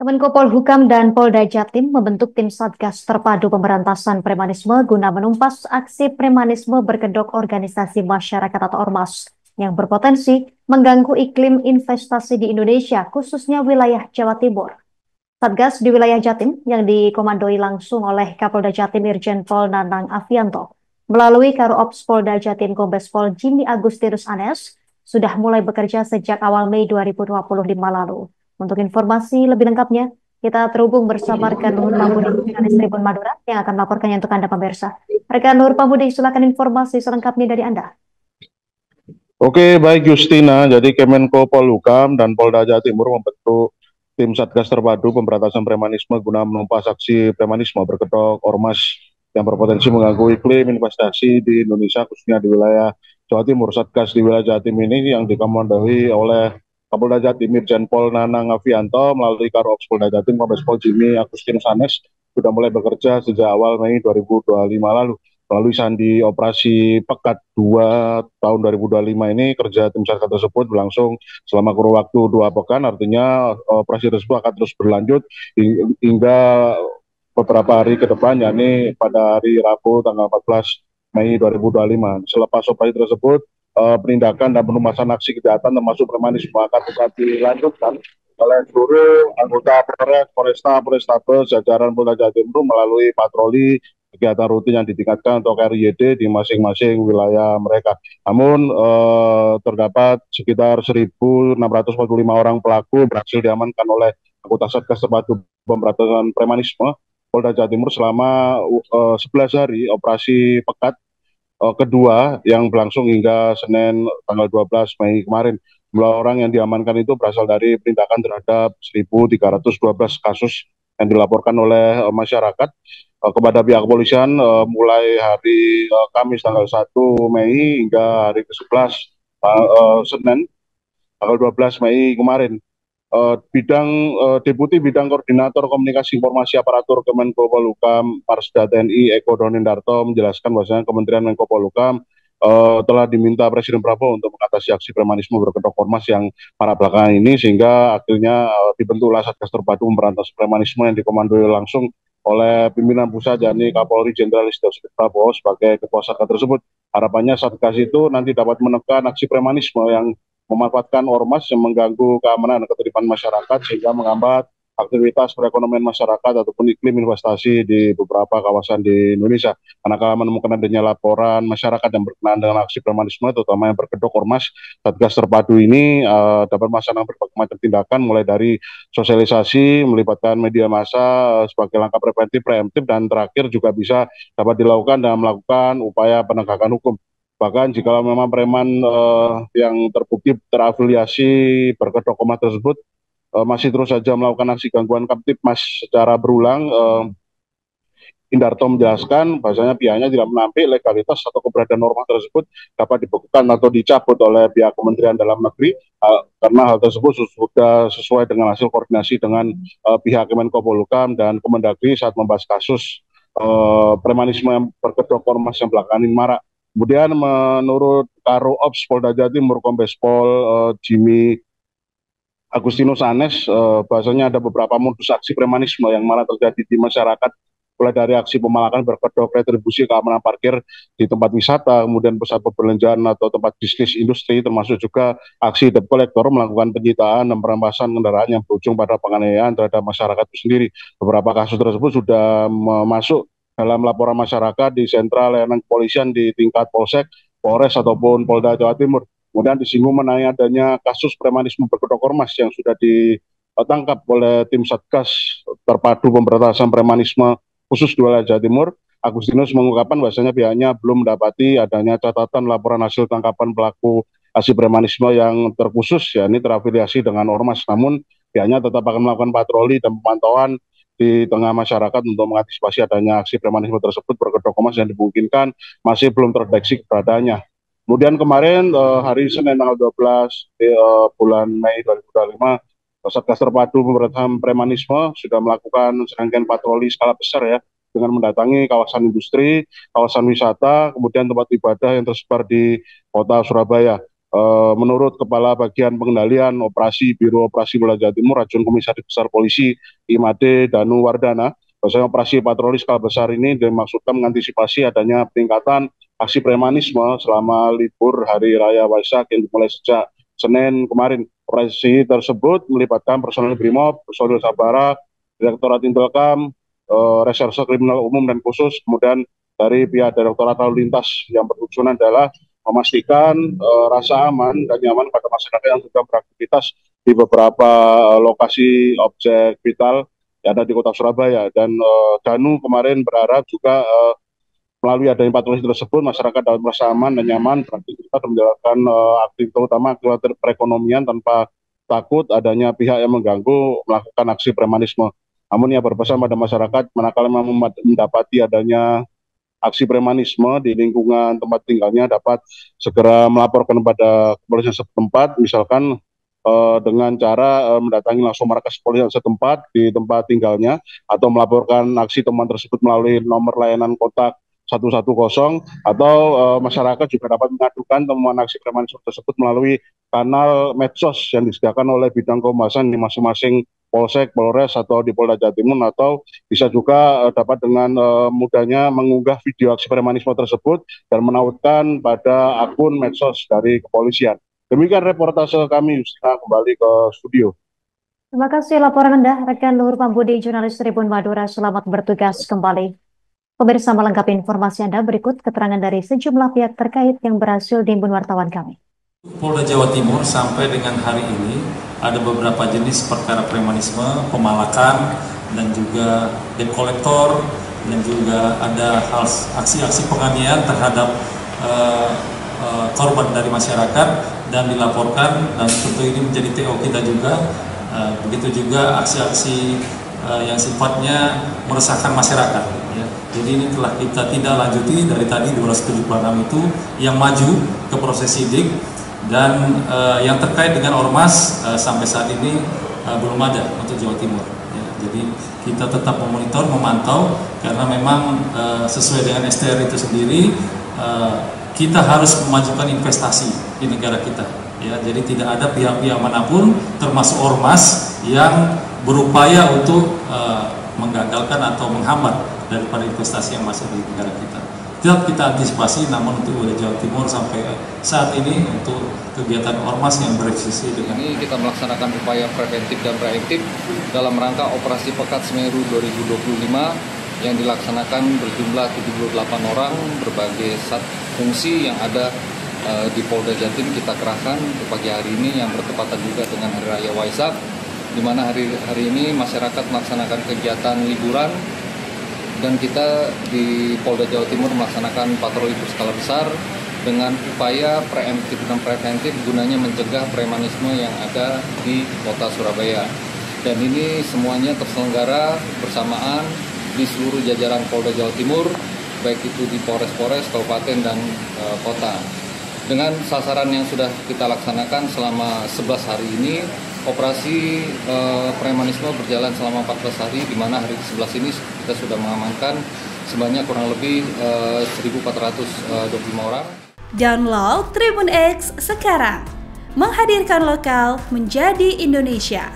Kemenko Polhukam dan Polda Jatim membentuk tim Satgas Terpadu Pemberantasan Premanisme guna menumpas aksi premanisme berkedok organisasi masyarakat atau ormas yang berpotensi mengganggu iklim investasi di Indonesia, khususnya wilayah Jawa Timur. Satgas di wilayah Jatim yang dikomandoi langsung oleh Kapolda Jatim Irjen Pol Nanang Afianto melalui Karo Ops Polda Jatim Kombes Pol Jimmy Agustinus Anes sudah mulai bekerja sejak awal Mei 2025 lalu. Untuk informasi lebih lengkapnya, kita terhubung bersama rekan Nur Pambudi jurnalis Tribun Madura yang akan melaporkannya untuk Anda pemirsa. Rekan Nur Pambudi, silakan informasi selengkapnya dari Anda. Oke, baik Justina. Jadi Kemenko Polhukam dan Polda Jawa Timur membentuk tim Satgas Terpadu Pemberantasan Premanisme guna menumpas aksi premanisme berkedok ormas yang berpotensi mengganggu iklim investasi di Indonesia, khususnya di wilayah Jawa Timur. Satgas di wilayah Jawa Timur ini yang dikomandoi oleh Kapolda Jatim Irjen Pol Nanang Afianto melalui Karo Ops Polda Jatim Kombes Pol Jimmy Agustinus Anes sudah mulai bekerja sejak awal Mei 2025 lalu. Melalui sandi operasi Pekat 2 tahun 2025 ini, kerja tim SATGAS tersebut berlangsung selama kurun waktu 2 pekan, artinya operasi tersebut akan terus berlanjut hingga beberapa hari ke depan, yakni pada hari Rabu tanggal 14 Mei 2025. Selepas operasi tersebut, penindakan dan penumpasan aksi kejahatan termasuk premanisme akan tetap dilanjutkan oleh seluruh anggota Polres, Polresta, Polrestabes, jajaran Polda Jawa Timur melalui patroli kegiatan rutin yang ditingkatkan untuk RYD di masing-masing wilayah mereka. Namun terdapat sekitar 1.645 orang pelaku berhasil diamankan oleh anggota Satgas Terpadu Pemberantasan Premanisme Polda Jawa Timur selama 11 hari operasi Pekat kedua yang berlangsung hingga Senin tanggal 12 Mei kemarin. Jumlah orang yang diamankan itu berasal dari penindakan terhadap 1.312 kasus yang dilaporkan oleh masyarakat kepada pihak kepolisian mulai hari Kamis tanggal 1 Mei hingga hari ke-11 Senin tanggal 12 Mei kemarin. Deputi Bidang Koordinator Komunikasi Informasi Aparatur Kemenko Polhukam Marsda TNI Eko Donindarto menjelaskan bahwasanya Kementerian Menko Polhukam telah diminta Presiden Prabowo untuk mengatasi aksi premanisme berkedok ormas yang marak belakangan ini, sehingga akhirnya dibentuklah Satgas Terpadu Pemberantasan Premanisme yang dikomandoi langsung oleh pimpinan pusat, yakni Kapolri Jenderal Listio Sigit Prabowo sebagai ketua Satgas tersebut. Harapannya Satgas itu nanti dapat menekan aksi premanisme yang memanfaatkan ormas yang mengganggu keamanan dan ketertiban masyarakat sehingga menghambat aktivitas perekonomian masyarakat ataupun iklim investasi di beberapa kawasan di Indonesia. Manakala menemukan adanya laporan masyarakat yang berkenaan dengan aksi premanisme, terutama yang berkedok ormas, Satgas Terpadu ini dapat melaksanakan berbagai macam tindakan, mulai dari sosialisasi, melibatkan media massa sebagai langkah preventif, dan terakhir juga bisa dapat dilakukan dan melakukan upaya penegakan hukum. Bahkan jika memang preman yang terbukti terafiliasi berkedok ormas tersebut masih terus saja melakukan aksi gangguan Kamtibmas secara berulang, Indarto menjelaskan bahwasanya pihaknya tidak menampik legalitas atau keberadaan norma tersebut dapat dibekukan atau dicabut oleh pihak Kementerian Dalam Negeri, karena hal tersebut sudah sesuai dengan hasil koordinasi dengan pihak Kemenko Polhukam dan Kemendagri saat membahas kasus premanisme yang berkedok ormas yang belakangan ini marak. Kemudian menurut Karo Ops Polda Jawa Timur Kombes Pol Jimmy Agustinus Anes, bahasanya ada beberapa modus aksi premanisme yang malah terjadi di masyarakat, mulai dari aksi pemalakan berkedok retribusi keamanan parkir di tempat wisata, kemudian pusat perbelanjaan atau tempat bisnis industri, termasuk juga aksi debt collector melakukan penyitaan dan perampasan kendaraan yang berujung pada penganiayaan terhadap masyarakat itu sendiri. Beberapa kasus tersebut sudah masuk dalam laporan masyarakat di sentral layanan kepolisian di tingkat Polsek, Polres ataupun Polda Jawa Timur. Kemudian disinggung mengenai adanya kasus premanisme berkedok ormas yang sudah ditangkap oleh tim Satgas Terpadu Pemberantasan Premanisme khusus di wilayah Jawa Timur. Agustinus mengungkapkan bahwasanya pihaknya belum mendapati adanya catatan laporan hasil tangkapan pelaku aksi premanisme yang terkhusus, yakni terafiliasi dengan ormas. Namun pihaknya tetap akan melakukan patroli dan pemantauan di tengah masyarakat untuk mengantisipasi adanya aksi premanisme tersebut berkedok ormas yang dimungkinkan masih belum terdeteksi keberadaannya. Kemudian kemarin hari Senin tanggal 12 bulan Mei 2025, Satgas Terpadu Pemberantasan Premanisme sudah melakukan serangkaian patroli skala besar ya, dengan mendatangi kawasan industri, kawasan wisata, kemudian tempat ibadah yang tersebar di kota Surabaya. Menurut Kepala Bagian Pengendalian Operasi Biro Operasi Polda Jawa Timur, Rajun Komisaris Besar Polisi Imade Danu Wardana, bahwasanya operasi patroli skala besar ini dimaksudkan mengantisipasi adanya peningkatan aksi premanisme selama libur Hari Raya Waisak yang dimulai sejak Senin kemarin. Operasi tersebut melibatkan personel BRIMOB, personel Sabara, Direktorat Intelkam, Reserse Kriminal Umum dan Khusus, kemudian dari pihak Direktorat Lalu Lintas yang bertujuan adalah memastikan rasa aman dan nyaman pada masyarakat yang sedang beraktivitas di beberapa lokasi objek vital yang ada di Kota Surabaya. Dan Danu kemarin berharap juga melalui adanya patroli tersebut masyarakat dapat merasa aman dan nyaman beraktivitas dan menjalankan aktivitas terutama aktivitas perekonomian tanpa takut adanya pihak yang mengganggu melakukan aksi premanisme. Namun ia berpesan pada masyarakat manakala memang mendapati adanya aksi premanisme di lingkungan tempat tinggalnya dapat segera melaporkan kepada kepolisian setempat, misalkan dengan cara mendatangi langsung markas kepolisian setempat di tempat tinggalnya atau melaporkan aksi temuan tersebut melalui nomor layanan kontak 110, atau masyarakat juga dapat mengadukan temuan aksi premanisme tersebut melalui kanal medsos yang disediakan oleh bidang kehumasan di masing-masing Polsek, Polres, atau di Polda Jawa Timur, atau bisa juga dapat dengan mudahnya mengunggah video aksi premanisme tersebut dan menautkan pada akun medsos dari kepolisian. Demikian reportase kami, Yustina, kembali ke studio. Terima kasih laporan Anda, rekan Luhur Pambudi, jurnalis Tribun Madura. Selamat bertugas kembali. Pemirsa, melengkapi informasi Anda, berikut keterangan dari sejumlah pihak terkait yang berhasil dihimpun wartawan kami. Polda Jawa Timur sampai dengan hari ini ada beberapa jenis perkara premanisme, pemalakan, dan juga debt collector, dan juga ada aksi-aksi penganiayaan terhadap korban dari masyarakat dan dilaporkan, dan tentu ini menjadi TO kita juga. Begitu juga aksi-aksi yang sifatnya meresahkan masyarakat. Ya. Jadi ini telah kita tidak lanjuti dari tadi 276 itu yang maju ke proses sidik. Dan yang terkait dengan ormas sampai saat ini belum ada untuk Jawa Timur. Ya, jadi kita tetap memonitor, memantau, karena memang sesuai dengan STR itu sendiri kita harus memajukan investasi di negara kita. Ya, jadi tidak ada pihak-pihak manapun termasuk ormas yang berupaya untuk menggagalkan atau menghambat daripada investasi yang masuk di negara kita. Tetap kita antisipasi, namun untuk wilayah Jawa Timur sampai saat ini untuk kegiatan ormas yang bereksisi dengan ini kita melaksanakan upaya preventif dan reaktif dalam rangka Operasi Pekat Semeru 2025 yang dilaksanakan berjumlah 78 orang berbagai fungsi yang ada di Polda Jatim kita kerahkan di pagi hari ini yang bertepatan juga dengan Hari Raya Waisak, di mana hari ini masyarakat melaksanakan kegiatan liburan. Dan kita di Polda Jawa Timur melaksanakan patroli berskala besar dengan upaya preemptif dan preventif gunanya mencegah premanisme yang ada di Kota Surabaya. Dan ini semuanya terselenggara bersamaan di seluruh jajaran Polda Jawa Timur, baik itu di Polres-Polres, Kabupaten, dan Kota. Dengan sasaran yang sudah kita laksanakan selama 11 hari ini, operasi premanisme berjalan selama 14 hari, di mana hari ke-11 ini kita sudah mengamankan sebanyak kurang lebih 1.425 orang. Download Tribun X sekarang, menghadirkan lokal menjadi Indonesia.